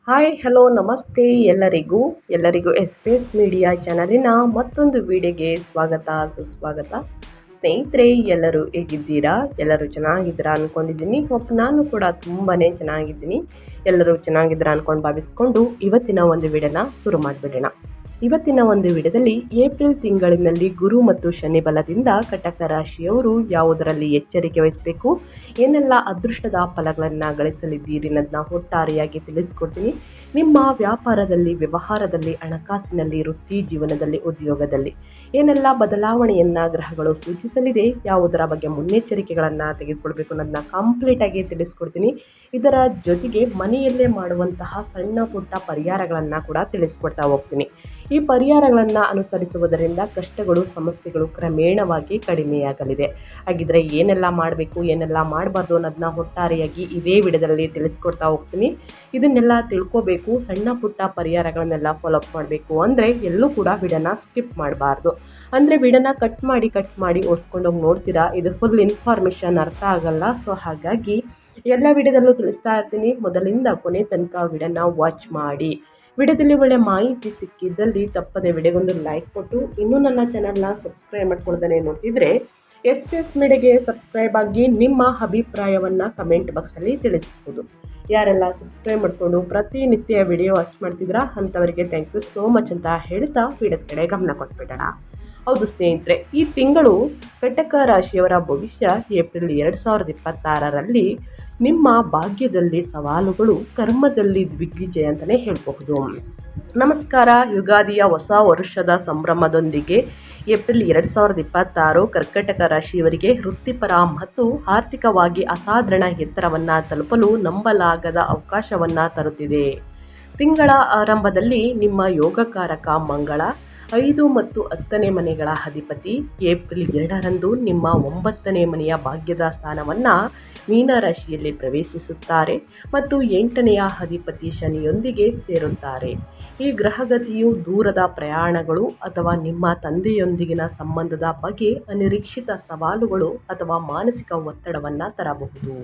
Hi hello ನಮಸ್ತೆ ಎಲ್ಲರಿಗೂ S P S media ಚಾನಲಿನ ಮತ್ತೊಂದು ವಿಡಿಯೋಗೆ ಸ್ವಾಗತ ಸುಸ್ವಾಗತ. ಸ್ನೇಹಿತರೆ, ಎಲ್ಲರೂ ಹೇಗಿದ್ದೀರಾ? ಎಲ್ಲರೂ ಚೆನ್ನಾಗಿದ್ದೀರಾ ಅಂದ್ಕೊಂಡಿದ್ದೀನಿ. ನಾನು ಕೂಡ ತುಂಬಾ ಚೆನ್ನಾಗಿದ್ದೀನಿ. ಎಲ್ಲರೂ ಚೆನ್ನಾಗಿದ್ದೀರಾ ಅಂದ್ಕೊಂಡು ಭಾವಿಸ್ಕೊಂಡು ಇವತ್ತಿನ ಒಂದು ವಿಡಿಯೋನ ಶುರು ಮಾಡಿಬಿಡೋಣ. ಇವತ್ತಿನ ಒಂದು ವಿಡಿಯೋದಲ್ಲಿ ಏಪ್ರಿಲ್ ತಿಂಗಳಿನಲ್ಲಿ ಗುರು ಮತ್ತು ಶನಿ ಬಲದಿಂದ ಕಟಕ ರಾಶಿಯವರು ಯಾವುದರಲ್ಲಿ ಎಚ್ಚರಿಕೆ ವಹಿಸಬೇಕು, ಏನೆಲ್ಲ ಅದೃಷ್ಟದ ಫಲಗಳನ್ನು ಗಳಿಸಲಿದ್ದೀರಿ ಅನ್ನೋದನ್ನ ಒಟ್ಟಾರೆಯಾಗಿ ತಿಳಿಸ್ಕೊಡ್ತೀನಿ. ನಿಮ್ಮ ವ್ಯಾಪಾರದಲ್ಲಿ, ವ್ಯವಹಾರದಲ್ಲಿ, ಹಣಕಾಸಿನಲ್ಲಿ, ವೃತ್ತಿ ಜೀವನದಲ್ಲಿ, ಉದ್ಯೋಗದಲ್ಲಿ ಏನೆಲ್ಲ ಬದಲಾವಣೆಯನ್ನು ಗ್ರಹಗಳು ಸೂಚಿಸಲಿದೆ, ಯಾವುದರ ಬಗ್ಗೆ ಮುನ್ನೆಚ್ಚರಿಕೆಗಳನ್ನು ತೆಗೆದುಕೊಳ್ಬೇಕು ಅನ್ನೋದನ್ನ ಕಂಪ್ಲೀಟಾಗಿ ತಿಳಿಸ್ಕೊಡ್ತೀನಿ. ಇದರ ಜೊತೆಗೆ ಮನೆಯಲ್ಲೇ ಮಾಡುವಂತಹ ಸಣ್ಣ ಪುಟ್ಟ ಪರಿಹಾರಗಳನ್ನು ಕೂಡ ತಿಳಿಸ್ಕೊಡ್ತಾ ಹೋಗ್ತೀನಿ. ಈ ಪರಿಹಾರಗಳನ್ನು ಅನುಸರಿಸುವುದರಿಂದ ಕಷ್ಟಗಳು, ಸಮಸ್ಯೆಗಳು ಕ್ರಮೇಣವಾಗಿ ಕಡಿಮೆಯಾಗಲಿದೆ. ಹಾಗಿದ್ರೆ ಏನೆಲ್ಲ ಮಾಡಬೇಕು, ಏನೆಲ್ಲ ಮಾಡಬಾರ್ದು ಅನ್ನೋದನ್ನ ಒಟ್ಟಾರೆಯಾಗಿ ಇದೇ ವಿಡಿಯೋದಲ್ಲಿ ತಿಳಿಸ್ಕೊಡ್ತಾ ಹೋಗ್ತೀನಿ. ಇದನ್ನೆಲ್ಲ ತಿಳ್ಕೋಬೇಕು, ಸಣ್ಣ ಪುಟ್ಟ ಪರಿಹಾರಗಳನ್ನೆಲ್ಲ ಫಾಲೋಅಪ್ ಮಾಡಬೇಕು ಅಂದರೆ ಎಲ್ಲೂ ಕೂಡ ವಿಡಿಯೋನ ಸ್ಕಿಪ್ ಮಾಡಬಾರ್ದು. ಅಂದರೆ ವಿಡಿಯೋನ ಕಟ್ ಮಾಡಿ ಓಡಿಸ್ಕೊಂಡೋಗಿ ನೋಡ್ತೀರಾ, ಇದು ಫುಲ್ ಇನ್ಫಾರ್ಮೇಷನ್ ಅರ್ಥ ಆಗಲ್ಲ. ಸೊ ಹಾಗಾಗಿ ಎಲ್ಲ ವಿಡಿಯೋದಲ್ಲೂ ತಿಳಿಸ್ತಾ ಇರ್ತೀನಿ. ಮೊದಲಿಂದ ಕೊನೆ ತನಕ ವಿಡಿಯೋನ ವಾಚ್ ಮಾಡಿ. ವಿಡಿಯೋದಲ್ಲಿ ಒಳ್ಳೆ ಮಾಹಿತಿ ಸಿಕ್ಕಿದ್ದಲ್ಲಿ ತಪ್ಪದೆ ವಿಡಿಯೋಗೊಂದು ಲೈಕ್ ಕೊಟ್ಟು, ಇನ್ನೂ ನನ್ನ ಚಾನಲ್ನ ಸಬ್ಸ್ಕ್ರೈಬ್ ಮಾಡ್ಕೊಳ್ದೇ ನೋಡ್ತಿದ್ರೆ ಎಸ್ ಪಿ ಎಸ್ ಮೀಡಿಯಾಗೆ ಸಬ್ಸ್ಕ್ರೈಬ್ ಆಗಿ ನಿಮ್ಮ ಅಭಿಪ್ರಾಯವನ್ನು ಕಮೆಂಟ್ ಬಾಕ್ಸಲ್ಲಿ ತಿಳಿಸ್ಬೋದು. ಯಾರೆಲ್ಲ ಸಬ್ಸ್ಕ್ರೈಬ್ ಮಾಡಿಕೊಂಡು ಪ್ರತಿನಿತ್ಯ ವಿಡಿಯೋ ವಾಚ್ ಮಾಡ್ತಿದ್ರಾ ಅಂಥವರಿಗೆ ಥ್ಯಾಂಕ್ ಯು ಸೋ ಮಚ್ ಅಂತ ಹೇಳ್ತಾ ವಿಡಿಯೋದ ಕಡೆ ಗಮನ ಕೊಟ್ಬಿಡೋಣ. ಹೌದು ಸ್ನೇಹಿತರೆ, ಈ ತಿಂಗಳು ಕಟಕ ರಾಶಿಯವರ ಭವಿಷ್ಯ ಏಪ್ರಿಲ್ 2026ರಲ್ಲಿ ನಿಮ್ಮ ಭಾಗ್ಯದಲ್ಲಿ ಸವಾಲುಗಳು, ಕರ್ಮದಲ್ಲಿ ದಿಗ್ವಿಜಯ ಅಂತಲೇ ಹೇಳಬಹುದು. ನಮಸ್ಕಾರ. ಯುಗಾದಿಯ ಹೊಸ ವರ್ಷದ ಸಂಭ್ರಮದೊಂದಿಗೆ ಏಪ್ರಿಲ್ 2026 ಕರ್ಕಟಕ ರಾಶಿಯವರಿಗೆ ವೃತ್ತಿಪರ ಮತ್ತು ಆರ್ಥಿಕವಾಗಿ ಅಸಾಧಾರಣ ಎತ್ತರವನ್ನು ತಲುಪಲು ನಂಬಲಾಗದ ಅವಕಾಶವನ್ನು ತರುತ್ತಿದೆ. ತಿಂಗಳ ಆರಂಭದಲ್ಲಿ ನಿಮ್ಮ ಯೋಗಕಾರಕ ಮಂಗಳ 5 ಮತ್ತು 10ನೇ ಮನೆಗಳ ಅಧಿಪತಿ ಏಪ್ರಿಲ್ 2ರಂದು ನಿಮ್ಮ 9ನೇ ಮನೆಯ ಭಾಗ್ಯದ ಸ್ಥಾನವನ್ನು ಮೀನರಾಶಿಯಲ್ಲಿ ಪ್ರವೇಶಿಸುತ್ತಾರೆ ಮತ್ತು 8ನೇಯ ಅಧಿಪತಿ ಶನಿಯೊಂದಿಗೆ ಸೇರುತ್ತಾರೆ. ಈ ಗ್ರಹಗತಿಯು ದೂರದ ಪ್ರಯಾಣಗಳು ಅಥವಾ ನಿಮ್ಮ ತಂದೆಯೊಂದಿಗಿನ ಸಂಬಂಧದ ಬಗ್ಗೆ ಅನಿರೀಕ್ಷಿತ ಸವಾಲುಗಳು ಅಥವಾ ಮಾನಸಿಕ ಒತ್ತಡವನ್ನು ತರಬಹುದು.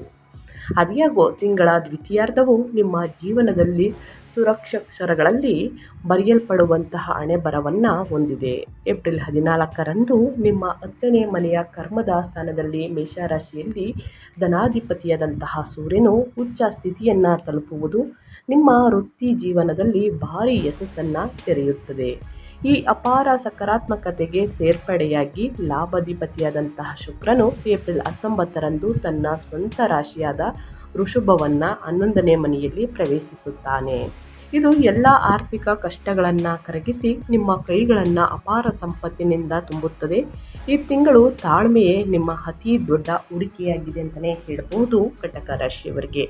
ಅದ್ಯಾಗೋ ತಿಂಗಳ ದ್ವಿತೀಯಾರ್ಧವು ನಿಮ್ಮ ಜೀವನದಲ್ಲಿ ಸುರಕ್ಷಾಕ್ಷರಗಳಲ್ಲಿ ಬರೆಯಲ್ಪಡುವಂತಹ ಹಣೆಬರವನ್ನು ಹೊಂದಿದೆ. ಏಪ್ರಿಲ್ 14ರಂದು ನಿಮ್ಮ 10ನೇ ಮನೆಯ ಕರ್ಮದ ಸ್ಥಾನದಲ್ಲಿ ಮೇಷರಾಶಿಯಲ್ಲಿ ಧನಾಧಿಪತಿಯಾದಂತಹ ಸೂರ್ಯನು ಉಚ್ಚ ಸ್ಥಿತಿಯನ್ನು ತಲುಪುವುದು ನಿಮ್ಮ ವೃತ್ತಿ ಜೀವನದಲ್ಲಿ ಭಾರಿ ಯಶಸ್ಸನ್ನು ತೆರೆಯುತ್ತದೆ. ಈ ಅಪಾರ ಸಕಾರಾತ್ಮಕತೆಗೆ ಸೇರ್ಪಡೆಯಾಗಿ ಲಾಭಾಧಿಪತಿಯಾದಂತಹ ಶುಕ್ರನು ಏಪ್ರಿಲ್ 19ರಂದು ತನ್ನ ಸ್ವಂತ ರಾಶಿಯಾದ ವೃಷಭವನ್ನು 11ನೇ ಮನೆಯಲ್ಲಿ ಪ್ರವೇಶಿಸುತ್ತಾನೆ. ಇದು ಎಲ್ಲ ಆರ್ಥಿಕ ಕಷ್ಟಗಳನ್ನು ಕರಗಿಸಿ ನಿಮ್ಮ ಕೈಗಳನ್ನು ಅಪಾರ ಸಂಪತ್ತಿನಿಂದ ತುಂಬುತ್ತದೆ. ಈ ತಿಂಗಳು ತಾಳ್ಮೆಯೇ ನಿಮ್ಮ ಅತಿ ದೊಡ್ಡ ಹೂಡಿಕೆಯಾಗಿದೆ ಅಂತಲೇ ಹೇಳ್ಬೋದು ಕಟಕ ರಾಶಿಯವರಿಗೆ.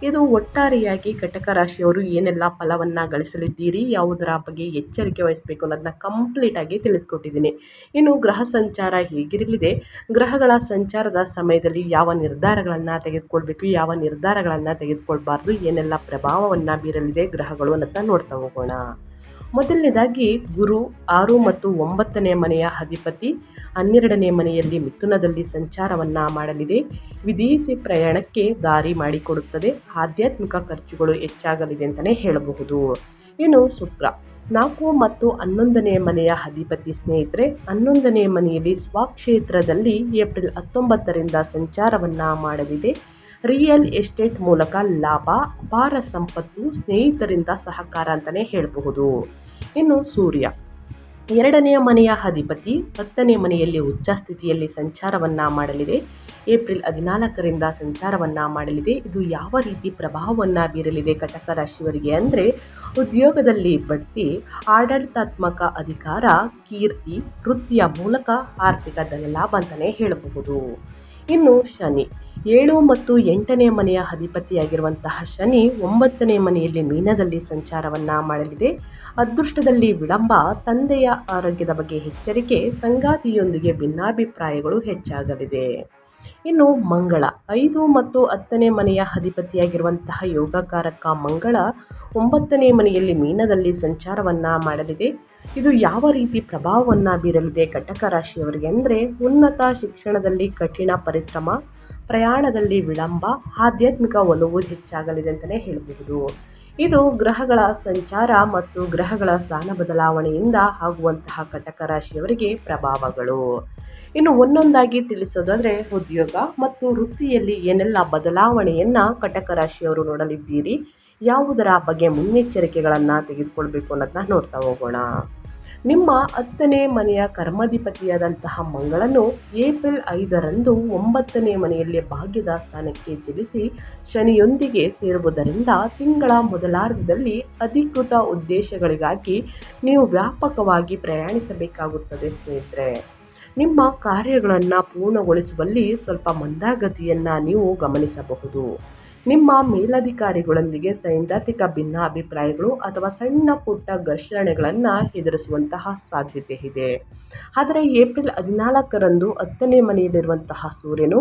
ಇದು ಒಟ್ಟಾರೆಯಾಗಿ ಕಟಕ ರಾಶಿಯವರು ಏನೆಲ್ಲ ಫಲವನ್ನು ಗಳಿಸಲಿದ್ದೀರಿ, ಯಾವುದರ ಬಗ್ಗೆ ಎಚ್ಚರಿಕೆ ವಹಿಸಬೇಕು ಅನ್ನೋದನ್ನ ಕಂಪ್ಲೀಟಾಗಿ ತಿಳಿಸ್ಕೊಟ್ಟಿದ್ದೀನಿ. ಇನ್ನು ಗ್ರಹ ಸಂಚಾರ ಹೇಗಿರಲಿದೆ, ಗ್ರಹಗಳ ಸಂಚಾರದ ಸಮಯದಲ್ಲಿ ಯಾವ ನಿರ್ಧಾರಗಳನ್ನು ತೆಗೆದುಕೊಳ್ಬೇಕು, ಯಾವ ನಿರ್ಧಾರಗಳನ್ನು ತೆಗೆದುಕೊಳ್ಬಾರ್ದು, ಏನೆಲ್ಲ ಪ್ರಭಾವವನ್ನು ಬೀರಲಿದೆ ಗ್ರಹಗಳು ಅನ್ನೋದನ್ನ ನೋಡ್ತಾ ಹೋಗೋಣ. ಮೊದಲನೇದಾಗಿ ಗುರು 6 ಮತ್ತು 9ನೇ ಮನೆಯ ಅಧಿಪತಿ 12ನೇ ಮನೆಯಲ್ಲಿ ಮಿಥುನದಲ್ಲಿ ಸಂಚಾರವನ್ನು ಮಾಡಲಿದೆ. ವಿದೇಶಿ ಪ್ರಯಾಣಕ್ಕೆ ದಾರಿ ಮಾಡಿಕೊಡುತ್ತದೆ. ಆಧ್ಯಾತ್ಮಿಕ ಖರ್ಚುಗಳು ಹೆಚ್ಚಾಗಲಿದೆ ಅಂತಲೇ ಹೇಳಬಹುದು. ಇನ್ನು ಶುಕ್ರ 4 ಮತ್ತು 11ನೇ ಮನೆಯ ಅಧಿಪತಿ ಸ್ನೇಹಿತರೆ 11ನೇ ಮನೆಯಲ್ಲಿ ಸ್ವಕ್ಷೇತ್ರದಲ್ಲಿ ಏಪ್ರಿಲ್ 19ರಿಂದ ಸಂಚಾರವನ್ನು ಮಾಡಲಿದೆ. ರಿಯಲ್ ಎಸ್ಟೇಟ್ ಮೂಲಕ ಲಾಭ, ಅಪಾರ ಸಂಪತ್ತು, ಸ್ನೇಹಿತರಿಂದ ಸಹಕಾರ ಅಂತಲೇ ಹೇಳಬಹುದು. ಇನ್ನು ಸೂರ್ಯ 2ನೇ ಮನೆಯ ಅಧಿಪತಿ 10ನೇ ಮನೆಯಲ್ಲಿ ಉಚ್ಚ ಸ್ಥಿತಿಯಲ್ಲಿ ಸಂಚಾರವನ್ನು ಮಾಡಲಿದೆ. ಏಪ್ರಿಲ್ 14ರಿಂದ ಸಂಚಾರವನ್ನು ಮಾಡಲಿದೆ. ಇದು ಯಾವ ರೀತಿ ಪ್ರಭಾವವನ್ನು ಬೀರಲಿದೆ ಕಟಕ ರಾಶಿಯವರಿಗೆ ಅಂದರೆ ಉದ್ಯೋಗದಲ್ಲಿ ಬಡ್ತಿ, ಆಡಳಿತಾತ್ಮಕ ಅಧಿಕಾರ, ಕೀರ್ತಿ, ವೃತ್ತಿಯ ಮೂಲಕ ಆರ್ಥಿಕ ಧನಲಾಭ ಅಂತಲೇ ಹೇಳಬಹುದು. ಇನ್ನು ಶನಿ 7 ಮತ್ತು 8ನೇ ಮನೆಯ ಅಧಿಪತಿಯಾಗಿರುವಂತಹ ಶನಿ 9ನೇ ಮನೆಯಲ್ಲಿ ಮೀನದಲ್ಲಿ ಸಂಚಾರವನ್ನು ಮಾಡಲಿದೆ. ಅದೃಷ್ಟದಲ್ಲಿ ವಿಳಂಬ, ತಂದೆಯ ಆರೋಗ್ಯದ ಬಗ್ಗೆ ಎಚ್ಚರಿಕೆ, ಸಂಗಾತಿಯೊಂದಿಗೆ ಭಿನ್ನಾಭಿಪ್ರಾಯಗಳು ಹೆಚ್ಚಾಗಲಿದೆ. ಇನ್ನು ಮಂಗಳ 5 ಮತ್ತು 10ನೇ ಮನೆಯ ಅಧಿಪತಿಯಾಗಿರುವಂತಹ ಯೋಗಕಾರಕ ಮಂಗಳ 9ನೇ ಮನೆಯಲ್ಲಿ ಮೀನದಲ್ಲಿ ಸಂಚಾರವನ್ನು ಮಾಡಲಿದೆ. ಇದು ಯಾವ ರೀತಿ ಪ್ರಭಾವವನ್ನು ಬೀರಲಿದೆ ಕಟಕ ರಾಶಿಯವರಿಗೆ ಅಂದರೆ ಉನ್ನತ ಶಿಕ್ಷಣದಲ್ಲಿ ಕಠಿಣ ಪರಿಶ್ರಮ, ಪ್ರಯಾಣದಲ್ಲಿ ವಿಳಂಬ, ಆಧ್ಯಾತ್ಮಿಕ ಒಲವು ಹೆಚ್ಚಾಗಲಿದೆ ಅಂತಲೇ ಹೇಳಬಹುದು. ಇದು ಗ್ರಹಗಳ ಸಂಚಾರ ಮತ್ತು ಗ್ರಹಗಳ ಸ್ಥಾನ ಬದಲಾವಣೆಯಿಂದ ಆಗುವಂತಹ ಕಟಕ ರಾಶಿಯವರಿಗೆ ಪ್ರಭಾವಗಳು. ಇನ್ನು ಒಂದೊಂದಾಗಿ ತಿಳಿಸೋದಾದರೆ, ಉದ್ಯೋಗ ಮತ್ತು ವೃತ್ತಿಯಲ್ಲಿ ಏನೆಲ್ಲ ಬದಲಾವಣೆಯನ್ನು ಕಟಕ ರಾಶಿಯವರು ನೋಡಲಿದ್ದೀರಿ, ಯಾವುದರ ಬಗ್ಗೆ ಮುನ್ನೆಚ್ಚರಿಕೆಗಳನ್ನು ತೆಗೆದುಕೊಳ್ಬೇಕು ಅನ್ನೋದನ್ನ ನೋಡ್ತಾ ಹೋಗೋಣ. ನಿಮ್ಮ 10ನೇ ಮನೆಯ ಕರ್ಮಾಧಿಪತಿಯಾದಂತಹ ಮಂಗಳನು ಏಪ್ರಿಲ್ 5ರಂದು 9ನೇ ಮನೆಯಲ್ಲಿ ಭಾಗ್ಯದ ಸ್ಥಾನಕ್ಕೆ ಚಲಿಸಿ ಶನಿಯೊಂದಿಗೆ ಸೇರುವುದರಿಂದ ತಿಂಗಳ ಮೊದಲಾರ್ಧದಲ್ಲಿ ಅಧಿಕೃತ ಉದ್ದೇಶಗಳಿಗಾಗಿ ನೀವು ವ್ಯಾಪಕವಾಗಿ ಪ್ರಯಾಣಿಸಬೇಕಾಗುತ್ತದೆ ಸ್ನೇಹಿತರೆ. ನಿಮ್ಮ ಕಾರ್ಯಗಳನ್ನು ಪೂರ್ಣಗೊಳಿಸುವಲ್ಲಿ ಸ್ವಲ್ಪ ಮಂದಗತಿಯನ್ನು ನೀವು ಗಮನಿಸಬಹುದು. ನಿಮ್ಮ ಮೇಲಧಿಕಾರಿಗಳೊಂದಿಗೆ ಸೈದ್ಧಾಂತಿಕ ಭಿನ್ನಾಭಿಪ್ರಾಯಗಳು ಅಥವಾ ಸಣ್ಣ ಪುಟ್ಟ ಘರ್ಷಣೆಗಳನ್ನು ಎದುರಿಸುವಂತಹ ಸಾಧ್ಯತೆ ಇದೆ. ಆದರೆ ಏಪ್ರಿಲ್ 14ರಂದು 10ನೇ ಮನೆಯಲ್ಲಿರುವಂತಹ ಸೂರ್ಯನು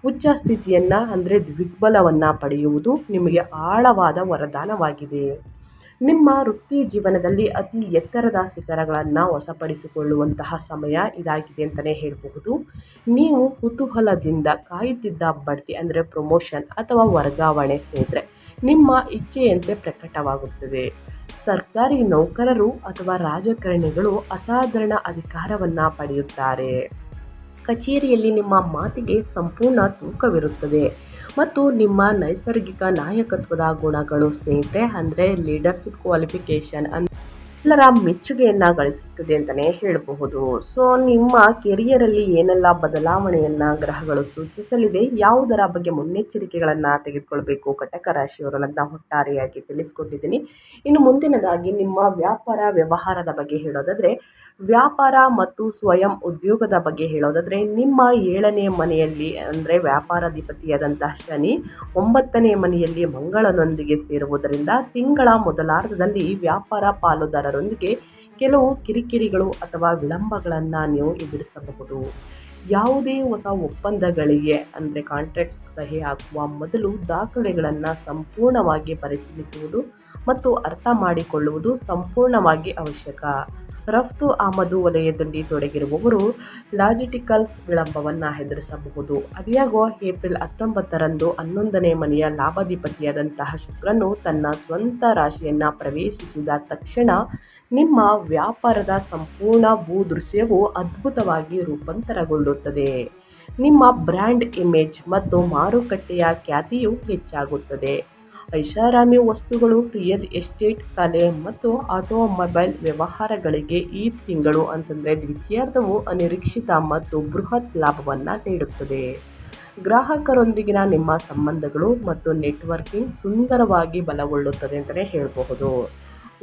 ಉಚ್ಚ ಸ್ಥಿತಿಯನ್ನು ಅಂದರೆ ದಿಗ್ಬಲವನ್ನು ಪಡೆಯುವುದು ನಿಮಗೆ ಆಳವಾದ ವರದಾನವಾಗಿದೆ. ನಿಮ್ಮ ವೃತ್ತಿ ಜೀವನದಲ್ಲಿ ಅತಿ ಎತ್ತರದ ಶಿಖರಗಳನ್ನು ವಶಪಡಿಸಿಕೊಳ್ಳುವಂತಹ ಸಮಯ ಇದಾಗಿದೆ ಅಂತಲೇ ಹೇಳಬಹುದು. ನೀವು ಕುತೂಹಲದಿಂದ ಕಾಯುತ್ತಿದ್ದ ಬಡ್ತಿ ಅಂದರೆ ಪ್ರಮೋಷನ್ ಅಥವಾ ವರ್ಗಾವಣೆ ಸ್ನೇಹಿತರೆ ನಿಮ್ಮ ಇಚ್ಛೆಯಂತೆ ಪ್ರಕಟವಾಗುತ್ತದೆ. ಸರ್ಕಾರಿ ನೌಕರರು ಅಥವಾ ರಾಜಕಾರಣಿಗಳು ಅಸಾಧಾರಣ ಅಧಿಕಾರವನ್ನು ಪಡೆಯುತ್ತಾರೆ. ಕಚೇರಿಯಲ್ಲಿ ನಿಮ್ಮ ಮಾತಿಗೆ ಸಂಪೂರ್ಣ ತೂಕವಿರುತ್ತದೆ ಮತ್ತು ನಿಮ್ಮ ನೈಸರ್ಗಿಕ ನಾಯಕತ್ವದ ಗುಣಗಳು ಸ್ನೇಹಿತರೆ ಅಂದರೆ ಲೀಡರ್ಶಿಪ್ ಕ್ವಾಲಿಫಿಕೇಷನ್ ಎಲ್ಲರ ಮೆಚ್ಚುಗೆಯನ್ನು ಗಳಿಸುತ್ತದೆ ಅಂತಲೇ ಹೇಳಬಹುದು. ಸೊ ನಿಮ್ಮ ಕೆರಿಯರಲ್ಲಿ ಏನೆಲ್ಲ ಬದಲಾವಣೆಯನ್ನು ಗ್ರಹಗಳು ಸೂಚಿಸಲಿದೆ, ಯಾವುದರ ಬಗ್ಗೆ ಮುನ್ನೆಚ್ಚರಿಕೆಗಳನ್ನು ತೆಗೆದುಕೊಳ್ಬೇಕು ಕಟಕ ರಾಶಿಯವರನ್ನ ಒಟ್ಟಾರೆಯಾಗಿ ತಿಳಿಸ್ಕೊಟ್ಟಿದ್ದೀನಿ. ಇನ್ನು ಮುಂದಿನದಾಗಿ ನಿಮ್ಮ ವ್ಯಾಪಾರ ವ್ಯವಹಾರದ ಬಗ್ಗೆ ಹೇಳೋದಾದರೆ, ವ್ಯಾಪಾರ ಮತ್ತು ಸ್ವಯಂ ಉದ್ಯೋಗದ ಬಗ್ಗೆ ಹೇಳೋದಾದರೆ, ನಿಮ್ಮ 7ನೇ ಮನೆಯಲ್ಲಿ ಅಂದರೆ ವ್ಯಾಪಾರಾಧಿಪತಿಯಾದಂತಹ ಶನಿ 9ನೇ ಮನೆಯಲ್ಲಿ ಮಂಗಳನೊಂದಿಗೆ ಸೇರುವುದರಿಂದ ತಿಂಗಳ ಮೊದಲಾರ್ಧದಲ್ಲಿ ವ್ಯಾಪಾರ ಪಾಲುದಾರರೊಂದಿಗೆ ಕೆಲವು ಕಿರಿಕಿರಿಗಳು ಅಥವಾ ವಿಳಂಬಗಳನ್ನು ನೀವು ಎದುರಿಸಬಹುದು. ಯಾವುದೇ ಹೊಸ ಒಪ್ಪಂದಗಳಿಗೆ ಅಂದರೆ ಕಾಂಟ್ರಾಕ್ಟ್ಸ್ ಸಹಿ ಹಾಕುವ ಮೊದಲು ದಾಖಲೆಗಳನ್ನು ಸಂಪೂರ್ಣವಾಗಿ ಪರಿಶೀಲಿಸುವುದು ಮತ್ತು ಅರ್ಥ ಮಾಡಿಕೊಳ್ಳುವುದು ಸಂಪೂರ್ಣವಾಗಿ ಅವಶ್ಯಕ. ರಫ್ತು ಆಮದು ವಲಯದಲ್ಲಿ ತೊಡಗಿರುವವರು ಲಾಜಿಸ್ಟಿಕಲ್ಸ್ ವಿಳಂಬವನ್ನು ಎದುರಿಸಬಹುದು. ಅದ್ಯಾಗೋ ಏಪ್ರಿಲ್ 19ರಂದು 11ನೇ ಮನೆಯ ಲಾಭಾಧಿಪತಿಯಾದಂತಹ ಶುಕ್ರನು ತನ್ನ ಸ್ವಂತ ರಾಶಿಯನ್ನು ಪ್ರವೇಶಿಸಿದ ತಕ್ಷಣ ನಿಮ್ಮ ವ್ಯಾಪಾರದ ಸಂಪೂರ್ಣ ಭೂದೃಶ್ಯವು ಅದ್ಭುತವಾಗಿ ರೂಪಾಂತರಗೊಳ್ಳುತ್ತದೆ. ನಿಮ್ಮ ಬ್ರ್ಯಾಂಡ್ ಇಮೇಜ್ ಮತ್ತು ಮಾರುಕಟ್ಟೆಯ ಖ್ಯಾತಿಯು ಹೆಚ್ಚಾಗುತ್ತದೆ. ಐಷಾರಾಮಿ ವಸ್ತುಗಳು, ರಿಯಲ್ ಎಸ್ಟೇಟ್, ಕಲೆ ಮತ್ತು ಆಟೋಮೊಬೈಲ್ ವ್ಯವಹಾರಗಳಿಗೆ ಈ ತಿಂಗಳು ಅಂತಂದರೆ ದ್ವಿತೀಯಾರ್ಧವು ಅನಿರೀಕ್ಷಿತ ಮತ್ತು ಬೃಹತ್ ಲಾಭವನ್ನು ನೀಡುತ್ತದೆ. ಗ್ರಾಹಕರೊಂದಿಗಿನ ನಿಮ್ಮ ಸಂಬಂಧಗಳು ಮತ್ತು ನೆಟ್ವರ್ಕಿಂಗ್ ಸುಂದರವಾಗಿ ಬಲಗೊಳ್ಳುತ್ತದೆ ಅಂತಲೇ ಹೇಳಬಹುದು.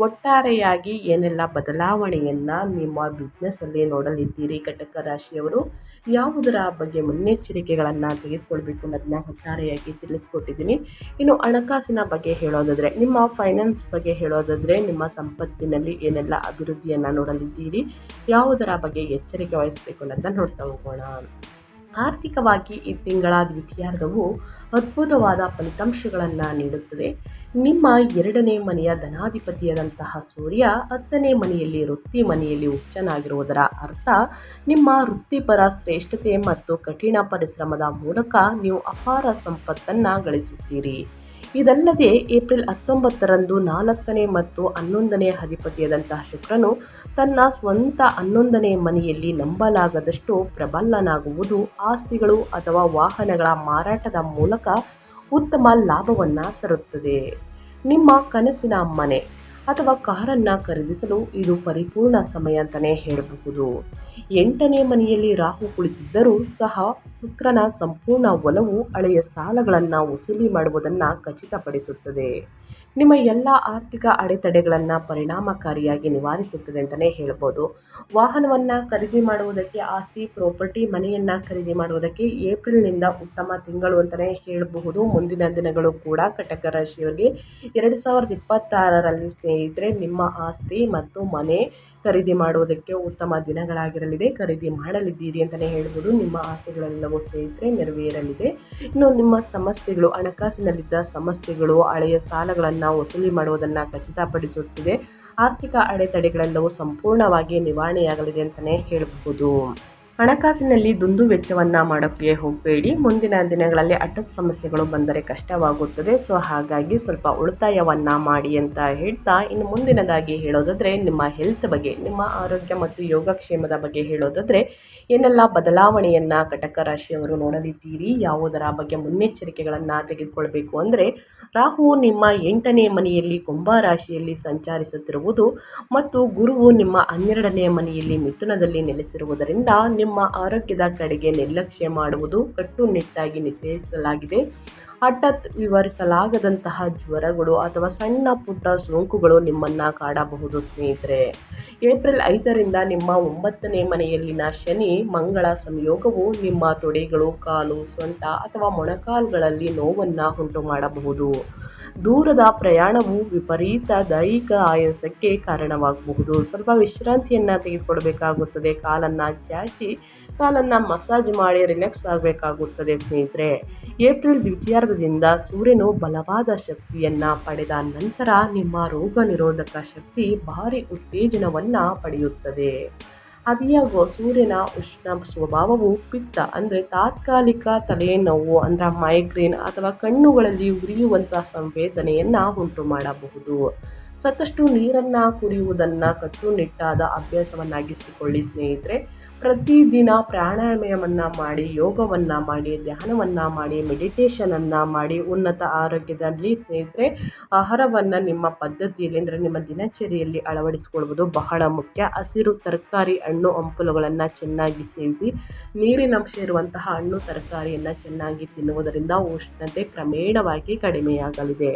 ಒಟ್ಟಾರೆಯಾಗಿ ಏನೆಲ್ಲ ಬದಲಾವಣೆಯನ್ನು ನಿಮ್ಮ ಬಿಸ್ನೆಸ್ಸಲ್ಲಿ ನೋಡಲಿದ್ದೀರಿ ಕಟಕ ರಾಶಿಯವರು, ಯಾವುದರ ಬಗ್ಗೆ ಮುನ್ನೆಚ್ಚರಿಕೆಗಳನ್ನು ತೆಗೆದುಕೊಳ್ಬೇಕು ಅನ್ನೋದನ್ನ ಒಟ್ಟಾರೆಯಾಗಿ ತಿಳಿಸ್ಕೊಟ್ಟಿದ್ದೀನಿ. ಇನ್ನು ಹಣಕಾಸಿನ ಬಗ್ಗೆ ಹೇಳೋದಾದರೆ, ನಿಮ್ಮ ಫೈನಾನ್ಸ್ ಬಗ್ಗೆ ಹೇಳೋದಾದರೆ, ನಿಮ್ಮ ಸಂಪತ್ತಿನಲ್ಲಿ ಏನೆಲ್ಲ ಅಭಿವೃದ್ಧಿಯನ್ನು ನೋಡಲಿದ್ದೀರಿ, ಯಾವುದರ ಬಗ್ಗೆ ಎಚ್ಚರಿಕೆ ವಹಿಸಬೇಕು ಅನ್ನೋದನ್ನ ನೋಡ್ತಾ ಹೋಗೋಣ. ಆರ್ಥಿಕವಾಗಿ ಈ ತಿಂಗಳ ದ್ವಿತೀಯಾರ್ಧವು ಅದ್ಭುತವಾದ ಫಲಿತಾಂಶಗಳನ್ನು ನೀಡುತ್ತದೆ. ನಿಮ್ಮ 2ನೇ ಮನೆಯ ಧನಾಧಿಪತಿಯಾದಂತಹ ಸೂರ್ಯ 10ನೇ ಮನೆಯಲ್ಲಿ ವೃತ್ತಿ ಮನೆಯಲ್ಲಿ ಉಚ್ಚನಾಗಿರುವುದರ ಅರ್ಥ ನಿಮ್ಮ ವೃತ್ತಿಪರ ಶ್ರೇಷ್ಠತೆ ಮತ್ತು ಕಠಿಣ ಪರಿಶ್ರಮದ ಮೂಲಕ ನೀವು ಅಪಾರ ಸಂಪತ್ತನ್ನು ಗಳಿಸುತ್ತೀರಿ. ಇದಲ್ಲದೆ ಏಪ್ರಿಲ್ 19ರಂದು 4ನೇ ಮತ್ತು 11ನೇ ಅಧಿಪತಿಯಾದಂತಹ ಶುಕ್ರನು ತನ್ನ ಸ್ವಂತ 11ನೇ ಮನೆಯಲ್ಲಿ ನಂಬಲಾಗದಷ್ಟು ಪ್ರಬಲನಾಗುವುದು ಆಸ್ತಿಗಳು ಅಥವಾ ವಾಹನಗಳ ಮಾರಾಟದ ಮೂಲಕ ಉತ್ತಮ ಲಾಭವನ್ನು ತರುತ್ತದೆ. ನಿಮ್ಮ ಕನಸಿನ ಮನೆ ಅಥವಾ ಕಾರನ್ನು ಖರೀದಿಸಲು ಇದು ಪರಿಪೂರ್ಣ ಸಮಯ ಅಂತಲೇ ಹೇಳಬಹುದು. 8ನೇ ಮನೆಯಲ್ಲಿ ರಾಹು ಕುಳಿತಿದ್ದರೂ ಸಹ ಶುಕ್ರನ ಸಂಪೂರ್ಣ ಒಲವು ಹಳೆಯ ಸಾಲಗಳನ್ನು ವಸೂಲಿ ಮಾಡುವುದನ್ನು ಖಚಿತಪಡಿಸುತ್ತದೆ. ನಿಮ್ಮ ಎಲ್ಲ ಆರ್ಥಿಕ ಅಡೆತಡೆಗಳನ್ನು ಪರಿಣಾಮಕಾರಿಯಾಗಿ ನಿವಾರಿಸುತ್ತದೆ ಅಂತಲೇ ಹೇಳ್ಬೋದು. ವಾಹನವನ್ನು ಖರೀದಿ ಮಾಡುವುದಕ್ಕೆ, ಆಸ್ತಿ ಪ್ರಾಪರ್ಟಿ ಮನೆಯನ್ನು ಖರೀದಿ ಮಾಡುವುದಕ್ಕೆ ಏಪ್ರಿಲ್ನಿಂದ ಉತ್ತಮ ತಿಂಗಳು ಅಂತಲೇ ಹೇಳಬಹುದು. ಮುಂದಿನ ದಿನಗಳು ಕೂಡ ಕಟಕ ರಾಶಿಯವರಿಗೆ 2026ರಲ್ಲಿ ಸ್ನೇಹಿತರೆ ನಿಮ್ಮ ಆಸ್ತಿ ಮತ್ತು ಮನೆ ಖರೀದಿ ಮಾಡುವುದಕ್ಕೆ ಉತ್ತಮ ದಿನಗಳಾಗಿರಲಿದೆ. ಖರೀದಿ ಮಾಡಲಿದ್ದೀರಿ ಅಂತಲೇ ಹೇಳ್ಬೋದು. ನಿಮ್ಮ ಆಸೆಗಳೆಲ್ಲವೂ ಸ್ನೇಹಿತರೆ ನೆರವೇರಲಿದೆ. ಇನ್ನು ನಿಮ್ಮ ಸಮಸ್ಯೆಗಳು, ಹಣಕಾಸಿನಲ್ಲಿದ್ದ ಸಮಸ್ಯೆಗಳು, ಹಳೆಯ ಸಾಲಗಳನ್ನು ವಸೂಲಿ ಮಾಡುವುದನ್ನು ಖಚಿತಪಡಿಸುತ್ತಿದೆ. ಆರ್ಥಿಕ ಅಡೆತಡೆಗಳೆಲ್ಲವೂ ಸಂಪೂರ್ಣವಾಗಿ ನಿವಾರಣೆಯಾಗಲಿದೆ ಅಂತಲೇ ಹೇಳಬಹುದು. ಹಣಕಾಸಿನಲ್ಲಿ ದುಂದುವೆಚ್ಚವನ್ನು ಮಾಡೋಕ್ಕೆ ಹೋಗಬೇಡಿ. ಮುಂದಿನ ದಿನಗಳಲ್ಲಿ ಹಠದ ಸಮಸ್ಯೆಗಳು ಬಂದರೆ ಕಷ್ಟವಾಗುತ್ತದೆ. ಸೊ ಹಾಗಾಗಿ ಸ್ವಲ್ಪ ಉಳಿತಾಯವನ್ನು ಮಾಡಿ ಅಂತ ಹೇಳ್ತಾ, ಇನ್ನು ಮುಂದಿನದಾಗಿ ಹೇಳೋದಾದರೆ ನಿಮ್ಮ ಹೆಲ್ತ್ ಬಗ್ಗೆ, ನಿಮ್ಮ ಆರೋಗ್ಯ ಮತ್ತು ಯೋಗಕ್ಷೇಮದ ಬಗ್ಗೆ ಹೇಳೋದಾದರೆ ಏನೆಲ್ಲ ಬದಲಾವಣೆಯನ್ನು ಕಟಕ ರಾಶಿಯವರು ನೋಡಲಿದ್ದೀರಿ, ಯಾವುದರ ಬಗ್ಗೆ ಮುನ್ನೆಚ್ಚರಿಕೆಗಳನ್ನು ತೆಗೆದುಕೊಳ್ಬೇಕು ಅಂದರೆ, ರಾಹು ನಿಮ್ಮ 8ನೇ ಮನೆಯಲ್ಲಿ ಕುಂಭ ರಾಶಿಯಲ್ಲಿ ಸಂಚರಿಸುತ್ತಿರುವುದು ಮತ್ತು ಗುರುವು ನಿಮ್ಮ 12ನೇ ಮನೆಯಲ್ಲಿ ಮಿಥುನದಲ್ಲಿ ನೆಲೆಸಿರುವುದರಿಂದ ನಿಮ್ಮ ಆರೋಗ್ಯದ ಕಡೆಗೆ ನಿರ್ಲಕ್ಷ್ಯ ಮಾಡುವುದು ಕಟ್ಟುನಿಟ್ಟಾಗಿ ನಿಷೇಧಿಸಲಾಗಿದೆ. ಹಠಾತ್ ವಿವರಿಸಲಾಗದಂತಹ ಜ್ವರಗಳು ಅಥವಾ ಸಣ್ಣ ಪುಟ್ಟ ಸೋಂಕುಗಳು ನಿಮ್ಮನ್ನು ಕಾಡಬಹುದು ಸ್ನೇಹಿತರೆ. ಏಪ್ರಿಲ್ 5ರಿಂದ ನಿಮ್ಮ 9ನೇ ಮನೆಯಲ್ಲಿನ ಶನಿ ಮಂಗಳ ಸಂಯೋಗವು ನಿಮ್ಮ ತೊಡೆಗಳು, ಕಾಲು, ಸೊಂಟ ಅಥವಾ ಮೊಣಕಾಲುಗಳಲ್ಲಿ ನೋವನ್ನು ಉಂಟು ಮಾಡಬಹುದು. ದೂರದ ಪ್ರಯಾಣವು ವಿಪರೀತ ದೈಹಿಕ ಆಯಾಸಕ್ಕೆ ಕಾರಣವಾಗಬಹುದು. ಸ್ವಲ್ಪ ವಿಶ್ರಾಂತಿಯನ್ನು ತೆಗೆದುಕೊಳ್ಬೇಕಾಗುತ್ತದೆ. ಕಾಲನ್ನು ಚಾಚಿ ಕಾಲನ್ನು ಮಸಾಜ್ ಮಾಡಿ ರಿಲ್ಯಾಕ್ಸ್ ಆಗಬೇಕಾಗುತ್ತದೆ ಸ್ನೇಹಿತರೆ. ಏಪ್ರಿಲ್ ದ್ವಿತೀಯಾರ್ಧದಿಂದ ಸೂರ್ಯನು ಬಲವಾದ ಶಕ್ತಿಯನ್ನು ಪಡೆದ ನಂತರ ನಿಮ್ಮ ರೋಗ ನಿರೋಧಕ ಶಕ್ತಿ ಭಾರಿ ಉತ್ತೇಜನವನ್ನು ಪಡೆಯುತ್ತದೆ. ಅದಿಯಾಗೋ ಸೂರ್ಯನ ಉಷ್ಣ ಸ್ವಭಾವವು ಪಿತ್ತ ಅಂದರೆ ತಾತ್ಕಾಲಿಕ ತಲೆನೋವು ಅಂದರೆ ಮೈಗ್ರೇನ್ ಅಥವಾ ಕಣ್ಣುಗಳಲ್ಲಿ ಉರಿಯುವಂಥ ಸಂವೇದನೆಯನ್ನು ಉಂಟು ಮಾಡಬಹುದು. ಸಾಕಷ್ಟು ನೀರನ್ನು ಕುಡಿಯುವುದನ್ನು ಕಟ್ಟುನಿಟ್ಟಾದ ಅಭ್ಯಾಸವನ್ನಾಗಿಸಿಕೊಳ್ಳಿ ಸ್ನೇಹಿತರೆ. ಪ್ರತಿದಿನ ಪ್ರಾಣಾಯಾಮವನ್ನು ಮಾಡಿ, ಯೋಗವನ್ನು ಮಾಡಿ, ಧ್ಯಾನವನ್ನು ಮಾಡಿ, ಮೆಡಿಟೇಷನನ್ನು ಮಾಡಿ ಉನ್ನತ ಆರೋಗ್ಯದಲ್ಲಿ ಸ್ನೇಹಿತರೆ ಆಹಾರವನ್ನು ನಿಮ್ಮ ಪದ್ಧತಿಯಲ್ಲಿ ಅಂದರೆ ನಿಮ್ಮ ದಿನಚರಿಯಲ್ಲಿ ಅಳವಡಿಸಿಕೊಳ್ಳುವುದು ಬಹಳ ಮುಖ್ಯ. ಹಸಿರು ತರಕಾರಿ, ಹಣ್ಣು ಹಂಪಲುಗಳನ್ನು ಚೆನ್ನಾಗಿ ಸೇವಿಸಿ. ನೀರಿನಂಶ ಇರುವಂತಹ ಹಣ್ಣು ತರಕಾರಿಯನ್ನು ಚೆನ್ನಾಗಿ ತಿನ್ನುವುದರಿಂದ ಉಷ್ಣತೆ ಕ್ರಮೇಣವಾಗಿ ಕಡಿಮೆಯಾಗಲಿದೆ.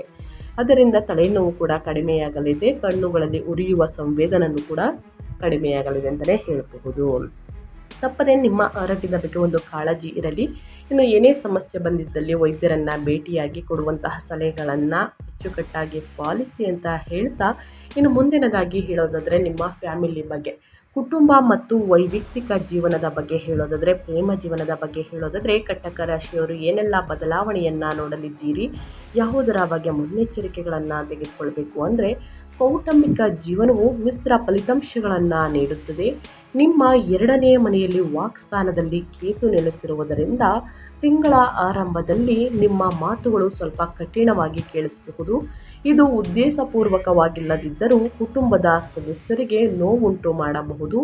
ಅದರಿಂದ ತಲೆನೋವು ಕೂಡ ಕಡಿಮೆಯಾಗಲಿದೆ. ಕಣ್ಣುಗಳಲ್ಲಿ ಉರಿಯುವ ಸಂವೇದನೆಯೂ ಕೂಡ ಕಡಿಮೆಯಾಗಲಿದೆ ಅಂತಲೇ ಹೇಳಬಹುದು. ತಪ್ಪದೆ ನಿಮ್ಮ ಆರೋಗ್ಯದ ಬಗ್ಗೆ ಒಂದು ಕಾಳಜಿ ಇರಲಿ. ಇನ್ನು ಏನೇ ಸಮಸ್ಯೆ ಬಂದಿದ್ದಲ್ಲಿ ವೈದ್ಯರನ್ನು ಭೇಟಿಯಾಗಿ ಕೊಡುವಂತಹ ಸಲಹೆಗಳನ್ನು ಅಚ್ಚುಕಟ್ಟಾಗಿ ಪಾಲಿಸಿ ಅಂತ ಹೇಳ್ತಾ, ಇನ್ನು ಮುಂದಿನದಾಗಿ ಹೇಳೋದಾದರೆ ನಿಮ್ಮ ಫ್ಯಾಮಿಲಿ ಬಗ್ಗೆ, ಕುಟುಂಬ ಮತ್ತು ವೈಯಕ್ತಿಕ ಜೀವನದ ಬಗ್ಗೆ ಹೇಳೋದಾದರೆ, ಪ್ರೇಮ ಜೀವನದ ಬಗ್ಗೆ ಹೇಳೋದಾದರೆ ಕಟಕ ರಾಶಿಯವರು ಏನೆಲ್ಲ ಬದಲಾವಣೆಯನ್ನು ನೋಡಲಿದ್ದೀರಿ, ಯಾವುದರ ಬಗ್ಗೆ ಮುನ್ನೆಚ್ಚರಿಕೆಗಳನ್ನು ತೆಗೆದುಕೊಳ್ಬೇಕು ಅಂದರೆ, ಕೌಟುಂಬಿಕ ಜೀವನವು ಮಿಶ್ರ ಫಲಿತಾಂಶಗಳನ್ನು ನೀಡುತ್ತದೆ. ನಿಮ್ಮ 2ನೇ ಮನೆಯಲ್ಲಿ ವಾಕ್ಸ್ಥಾನದಲ್ಲಿ ಕೇತು ನೆಲೆಸಿರುವುದರಿಂದ ತಿಂಗಳ ಆರಂಭದಲ್ಲಿ ನಿಮ್ಮ ಮಾತುಗಳು ಸ್ವಲ್ಪ ಕಠಿಣವಾಗಿ ಕೇಳಿಸಬಹುದು. ಇದು ಉದ್ದೇಶಪೂರ್ವಕವಾಗಿಲ್ಲದಿದ್ದರೂ ಕುಟುಂಬದ ಸದಸ್ಯರಿಗೆ ನೋವುಂಟು ಮಾಡಬಹುದು.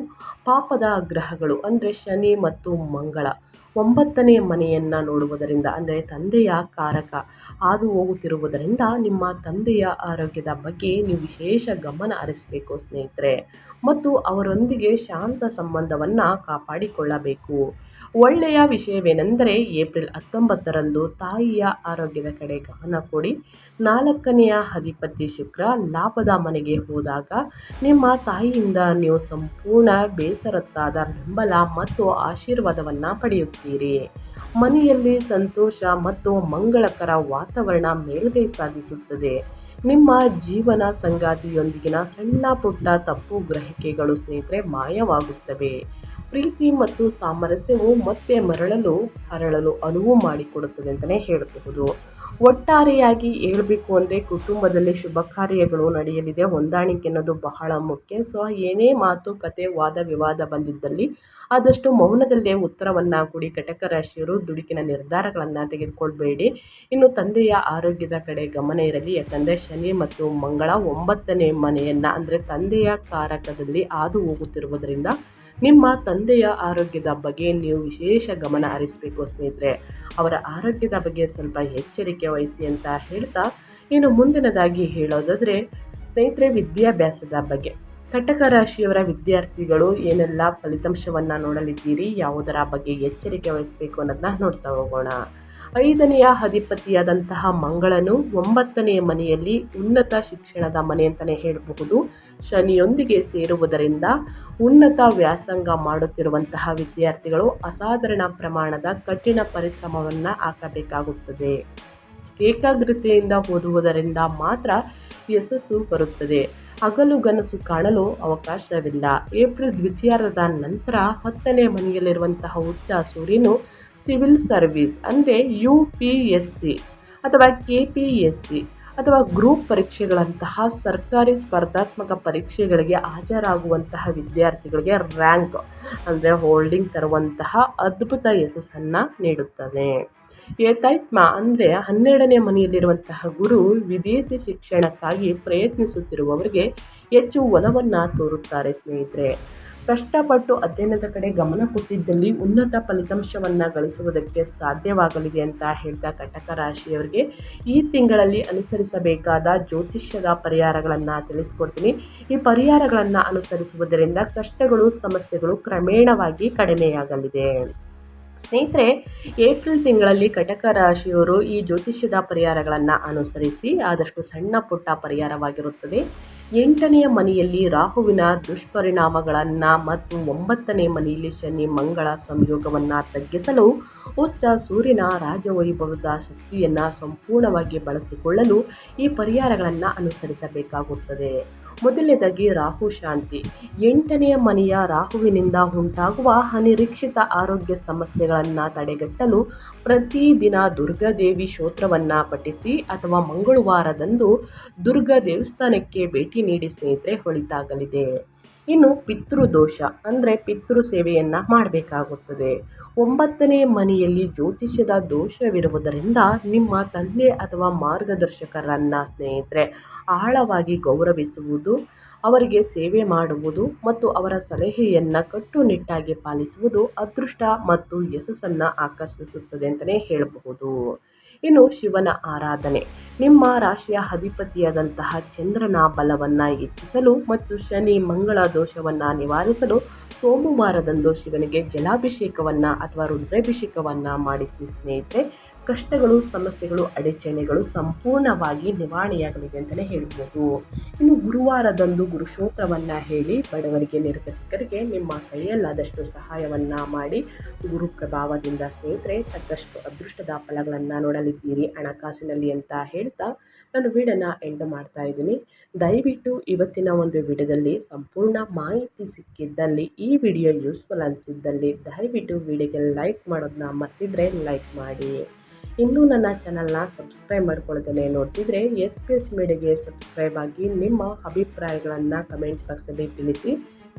ಪಾಪದ ಗ್ರಹಗಳು ಅಂದರೆ ಶನಿ ಮತ್ತು ಮಂಗಳ 9ನೇ ಮನೆಯನ್ನು ನೋಡುವುದರಿಂದ ಅಂದರೆ ತಂದೆಯ ಕಾರಕ ಹಾದು ಹೋಗುತ್ತಿರುವುದರಿಂದ ನಿಮ್ಮ ತಂದೆಯ ಆರೋಗ್ಯದ ಬಗ್ಗೆ ನೀವು ವಿಶೇಷ ಗಮನ ಹರಿಸಬೇಕು ಸ್ನೇಹಿತರೆ. ಮತ್ತು ಅವರೊಂದಿಗೆ ಶಾಂತ ಸಂಬಂಧವನ್ನು ಕಾಪಾಡಿಕೊಳ್ಳಬೇಕು. ಒಳ್ಳೆಯ ವಿಷಯವೇನೆಂದರೆ ಏಪ್ರಿಲ್ 19ರಂದು ತಾಯಿಯ ಆರೋಗ್ಯದ ಕಡೆ ಗಮನ ಕೊಡಿ. 4ನೆಯ ಅಧಿಪತಿ ಶುಕ್ರ ಲಾಭದ ಮನೆಗೆ ಹೋದಾಗ ನಿಮ್ಮ ತಾಯಿಯಿಂದ ನೀವು ಸಂಪೂರ್ಣ ಬೇಸರತ್ತಾದ ಬೆಂಬಲ ಮತ್ತು ಆಶೀರ್ವಾದವನ್ನು ಪಡೆಯುತ್ತೀರಿ. ಮನೆಯಲ್ಲಿ ಸಂತೋಷ ಮತ್ತು ಮಂಗಳಕರ ವಾತಾವರಣ ಮೇಲುಗೈ ಸಾಧಿಸುತ್ತದೆ. ನಿಮ್ಮ ಜೀವನ ಸಂಗಾತಿಯೊಂದಿಗಿನ ಸಣ್ಣ ಪುಟ್ಟ ತಪ್ಪು ಗ್ರಹಿಕೆಗಳು ಸ್ನೇಹಿತರೆ ಮಾಯವಾಗುತ್ತವೆ. ಪ್ರೀತಿ ಮತ್ತು ಸಾಮರಸ್ಯವು ಮತ್ತೆ ಹರಳಲು ಅನುವು ಮಾಡಿಕೊಡುತ್ತದೆ ಅಂತಲೇ ಹೇಳಬಹುದು. ಒಟ್ಟಾರೆಯಾಗಿ ಹೇಳಬೇಕು ಅಂದರೆ ಕುಟುಂಬದಲ್ಲಿ ಶುಭ ಕಾರ್ಯಗಳು ನಡೆಯಲಿದೆ. ಹೊಂದಾಣಿಕೆ ಅನ್ನೋದು ಬಹಳ ಮುಖ್ಯ. ಸೊ ಏನೇ ಮಾತುಕತೆ, ವಾದ ವಿವಾದ ಬಂದಿದ್ದಲ್ಲಿ ಆದಷ್ಟು ಮೌನದಲ್ಲೇ ಉತ್ತರವನ್ನು ಕೊಡಿ. ಕಟಕ ರಾಶಿಯವರು ದುಡುಕಿನ ನಿರ್ಧಾರಗಳನ್ನು ತೆಗೆದುಕೊಳ್ಬೇಡಿ. ಇನ್ನು ತಂದೆಯ ಆರೋಗ್ಯದ ಕಡೆ ಗಮನ ಇರಲಿ. ಯಾಕಂದರೆ ಶನಿ ಮತ್ತು ಮಂಗಳ 9ನೇ ಮನೆಯನ್ನು ಅಂದರೆ ತಂದೆಯ ಕಾರಕದಲ್ಲಿ ಹಾದು ಹೋಗುತ್ತಿರುವುದರಿಂದ ನಿಮ್ಮ ತಂದೆಯ ಆರೋಗ್ಯದ ಬಗ್ಗೆ ನೀವು ವಿಶೇಷ ಗಮನ ಹರಿಸಬೇಕು ಸ್ನೇಹಿತರೆ. ಅವರ ಆರೋಗ್ಯದ ಬಗ್ಗೆ ಸ್ವಲ್ಪ ಎಚ್ಚರಿಕೆ ವಹಿಸಿ ಅಂತ ಹೇಳ್ತಾ, ಇನ್ನು ಮುಂದಿನದಾಗಿ ಹೇಳೋದಾದರೆ ಸ್ನೇಹಿತರೆ ವಿದ್ಯಾಭ್ಯಾಸದ ಬಗ್ಗೆ, ಕಟಕ ರಾಶಿಯವರ ವಿದ್ಯಾರ್ಥಿಗಳು ಏನೆಲ್ಲ ಫಲಿತಾಂಶವನ್ನು ನೋಡಲಿದ್ದೀರಿ, ಯಾವುದರ ಬಗ್ಗೆ ಎಚ್ಚರಿಕೆ ವಹಿಸಬೇಕು ಅನ್ನೋದನ್ನ ನೋಡ್ತಾ ಹೋಗೋಣ. 5ನೆಯ ಅಧಿಪತಿಯಾದಂತಹ ಮಂಗಳನು 9ನೇ ಮನೆಯಲ್ಲಿ ಉನ್ನತ ಶಿಕ್ಷಣದ ಮನೆ ಅಂತಲೇ ಹೇಳಬಹುದು. ಶನಿಯೊಂದಿಗೆ ಸೇರುವುದರಿಂದ ಉನ್ನತ ವ್ಯಾಸಂಗ ಮಾಡುತ್ತಿರುವಂತಹ ವಿದ್ಯಾರ್ಥಿಗಳು ಅಸಾಧಾರಣ ಪ್ರಮಾಣದ ಕಠಿಣ ಪರಿಶ್ರಮವನ್ನು ಹಾಕಬೇಕಾಗುತ್ತದೆ. ಏಕಾಗ್ರತೆಯಿಂದ ಓದುವುದರಿಂದ ಮಾತ್ರ ಯಶಸ್ಸು ಬರುತ್ತದೆ. ಹಗಲುಗನಸು ಕಾಣಲು ಅವಕಾಶವಿಲ್ಲ. ಏಪ್ರಿಲ್ ದ್ವಿತೀಯಾರ್ಧದ ನಂತರ 10ನೇ ಮನೆಯಲ್ಲಿರುವಂತಹ ಉಚ್ಚ ಸೂರ್ಯನು ಸಿವಿಲ್ ಸರ್ವಿಸ್ ಅಂದರೆ UPSC ಅಥವಾ KPSC ಅಥವಾ ಗ್ರೂಪ್ ಪರೀಕ್ಷೆಗಳಂತಹ ಸರ್ಕಾರಿ ಸ್ಪರ್ಧಾತ್ಮಕ ಪರೀಕ್ಷೆಗಳಿಗೆ ಹಾಜರಾಗುವಂತಹ ವಿದ್ಯಾರ್ಥಿಗಳಿಗೆ ರ್ಯಾಂಕ್ ಅಂದರೆ ಹೋಲ್ಡಿಂಗ್ ತರುವಂತಹ ಅದ್ಭುತ ಯಶಸ್ಸನ್ನು ನೀಡುತ್ತದೆ. ಏತೈತ್ಮ ಅಂದರೆ 12ನೇ ಮನೆಯಲ್ಲಿರುವಂತಹ ಗುರು ವಿದೇಶಿ ಶಿಕ್ಷಣಕ್ಕಾಗಿ ಪ್ರಯತ್ನಿಸುತ್ತಿರುವವರಿಗೆ ಹೆಚ್ಚು ಒಲವನ್ನು ತೋರುತ್ತಾರೆ ಸ್ನೇಹಿತರೆ. ಕಷ್ಟಪಟ್ಟು ಅಧ್ಯಯನದ ಕಡೆ ಗಮನ ಕೊಟ್ಟಿದ್ದಲ್ಲಿ ಉನ್ನತ ಫಲಿತಾಂಶವನ್ನು ಗಳಿಸುವುದಕ್ಕೆ ಸಾಧ್ಯವಾಗಲಿದೆ ಅಂತ ಹೇಳ್ತಾ ಕಟಕ ರಾಶಿಯವರಿಗೆ ಈ ತಿಂಗಳಲ್ಲಿ ಅನುಸರಿಸಬೇಕಾದ ಜ್ಯೋತಿಷ್ಯದ ಪರಿಹಾರಗಳನ್ನು ತಿಳಿಸ್ಕೊಡ್ತೀನಿ. ಈ ಪರಿಹಾರಗಳನ್ನು ಅನುಸರಿಸುವುದರಿಂದ ಕಷ್ಟಗಳು ಸಮಸ್ಯೆಗಳು ಕ್ರಮೇಣವಾಗಿ ಕಡಿಮೆಯಾಗಲಿದೆ. ಸ್ನೇಹಿತರೆ, ಏಪ್ರಿಲ್ ತಿಂಗಳಲ್ಲಿ ಕಟಕ ರಾಶಿಯವರು ಈ ಜ್ಯೋತಿಷ್ಯದ ಪರಿಹಾರಗಳನ್ನು ಅನುಸರಿಸಿ ಆದಷ್ಟು ಸಣ್ಣ ಪುಟ್ಟ ಪರಿಹಾರವಾಗಿರುತ್ತದೆ. 8ನೇ ಮನೆಯಲ್ಲಿ ರಾಹುವಿನ ದುಷ್ಪರಿಣಾಮಗಳನ್ನು ಮತ್ತು 9ನೇ ಮನೆಯಲ್ಲಿ ಶನಿ ಮಂಗಳ ಸಂಯೋಗವನ್ನು ತಗ್ಗಿಸಲು ಉಚ್ಚ ಸೂರ್ಯನ ರಾಜವೈಭವದ ಶಕ್ತಿಯನ್ನು ಸಂಪೂರ್ಣವಾಗಿ ಬಳಸಿಕೊಳ್ಳಲು ಈ ಪರಿಹಾರಗಳನ್ನು ಅನುಸರಿಸಬೇಕಾಗುತ್ತದೆ. ಮೊದಲನೇದಾಗಿ ರಾಹು ಶಾಂತಿ. 8ನೇ ಮನೆಯ ರಾಹುವಿನಿಂದ ಉಂಟಾಗುವ ಅನಿರೀಕ್ಷಿತ ಆರೋಗ್ಯ ಸಮಸ್ಯೆಗಳನ್ನು ತಡೆಗಟ್ಟಲು ಪ್ರತಿದಿನ ದುರ್ಗಾದೇವಿ ಸ್ತೋತ್ರವನ್ನು ಪಠಿಸಿ ಅಥವಾ ಮಂಗಳವಾರದಂದು ದುರ್ಗಾ ದೇವಸ್ಥಾನಕ್ಕೆ ಭೇಟಿ ನೀಡಿ ಸ್ನೇಹಿತರೆ, ಒಳಿತಾಗಲಿದೆ. ಇನ್ನು ಪಿತೃದೋಷ ಅಂದರೆ ಪಿತೃ ಸೇವೆಯನ್ನು ಮಾಡಬೇಕಾಗುತ್ತದೆ. 9ನೇ ಮನೆಯಲ್ಲಿ ಜ್ಯೋತಿಷ್ಯದ ದೋಷವಿರುವುದರಿಂದ ನಿಮ್ಮ ತಂದೆ ಅಥವಾ ಮಾರ್ಗದರ್ಶಕರನ್ನು ಸ್ನೇಹಿತರೆ ಆಳವಾಗಿ ಗೌರವಿಸುವುದು, ಅವರಿಗೆ ಸೇವೆ ಮಾಡುವುದು ಮತ್ತು ಅವರ ಸಲಹೆಯನ್ನು ಕಟ್ಟುನಿಟ್ಟಾಗಿ ಪಾಲಿಸುವುದು ಅದೃಷ್ಟ ಮತ್ತು ಯಶಸ್ಸನ್ನು ಆಕರ್ಷಿಸುತ್ತದೆ ಅಂತಲೇ ಹೇಳಬಹುದು. ಇನ್ನು ಶಿವನ ಆರಾಧನೆ. ನಿಮ್ಮ ರಾಶಿಯ ಅಧಿಪತಿಯಾದಂತಹ ಚಂದ್ರನ ಬಲವನ್ನು ಹೆಚ್ಚಿಸಲು ಮತ್ತು ಶನಿ ಮಂಗಳ ದೋಷವನ್ನು ನಿವಾರಿಸಲು ಸೋಮವಾರದಂದು ಶಿವನಿಗೆ ಜಲಾಭಿಷೇಕವನ್ನು ಅಥವಾ ರುದ್ರಾಭಿಷೇಕವನ್ನು ಮಾಡಿಸಿ ಸ್ನೇಹಿತರೆ, ಕಷ್ಟಗಳು ಸಮಸ್ಯೆಗಳು ಅಡಚಣೆಗಳು ಸಂಪೂರ್ಣವಾಗಿ ನಿವಾರಣೆಯಾಗಲಿದೆ ಅಂತಲೇ ಹೇಳ್ಬೋದು. ಇನ್ನು ಗುರುವಾರದಂದು ಗುರುಸ್ತೋತ್ರವನ್ನು ಹೇಳಿ ಬಡವರಿಗೆ ನಿರ್ಗತಿಕರಿಗೆ ನಿಮ್ಮ ಕೈಯಲ್ಲಾದಷ್ಟು ಸಹಾಯವನ್ನು ಮಾಡಿ ಗುರು ಪ್ರಭಾವದಿಂದ ಸ್ನೇಹಿತರೆ ಸಾಕಷ್ಟು ಅದೃಷ್ಟದ ಫಲಗಳನ್ನು ನೋಡಲಿದ್ದೀರಿ ಹಣಕಾಸಿನಲ್ಲಿ ಅಂತ ಹೇಳ್ತಾ ನಾನು ವಿಡಿಯೋನ ಎಂಡ್ ಮಾಡ್ತಾ ಇದ್ದೀನಿ. ದಯವಿಟ್ಟು ಇವತ್ತಿನ ಒಂದು ವಿಡಿಯೋದಲ್ಲಿ ಸಂಪೂರ್ಣ ಮಾಹಿತಿ ಸಿಕ್ಕಿದ್ದಲ್ಲಿ, ಈ ವಿಡಿಯೋ ಯೂಸ್ಫುಲ್ ಅನಿಸಿದ್ದಲ್ಲಿ ದಯವಿಟ್ಟು ವಿಡಿಯೋಗೆ ಲೈಕ್ ಮಾಡೋದನ್ನ ಮರ್ತಿದ್ರೆ ಲೈಕ್ ಮಾಡಿ. ಇನ್ನೂ ನನ್ನ ಚಾನಲ್ನ ಸಬ್ಸ್ಕ್ರೈಬ್ ಮಾಡ್ಕೊಳ್ಳೋದನ್ನೇ ನೋಡ್ತಿದ್ರೆ SPS ಮೀಡಿಯಾಗೆ ಸಬ್ಸ್ಕ್ರೈಬ್ ಆಗಿ ನಿಮ್ಮ ಅಭಿಪ್ರಾಯಗಳನ್ನು ಕಮೆಂಟ್ ಬಾಕ್ಸಲ್ಲಿ ತಿಳಿಸಿ,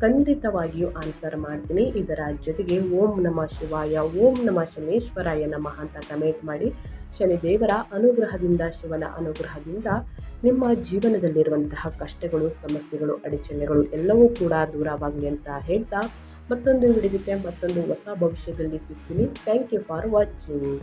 ಖಂಡಿತವಾಗಿಯೂ ಆನ್ಸರ್ ಮಾಡ್ತೀನಿ. ಇದರ ಜೊತೆಗೆ ಓಂ ನಮಃ ಶಿವಾಯ, ಓಂ ನಮಃ ಶನೇಶ್ವರಾಯ ನಮಃ ಅಂತ ಕಮೆಂಟ್ ಮಾಡಿ ಶನಿದೇವರ ಅನುಗ್ರಹದಿಂದ ಶಿವನ ಅನುಗ್ರಹದಿಂದ ನಿಮ್ಮ ಜೀವನದಲ್ಲಿರುವಂತಹ ಕಷ್ಟಗಳು ಸಮಸ್ಯೆಗಳು ಅಡಚಣೆಗಳು ಎಲ್ಲವೂ ಕೂಡ ದೂರವಾಗಲಿ ಅಂತ ಹೇಳ್ತಾ ಮತ್ತೊಂದು ವಿಡಿಯೋ ಜೊತೆ ಮತ್ತೊಂದು ಹೊಸ ಭವಿಷ್ಯದಲ್ಲಿ ಸಿಗ್ತೀನಿ. Thank you for watching.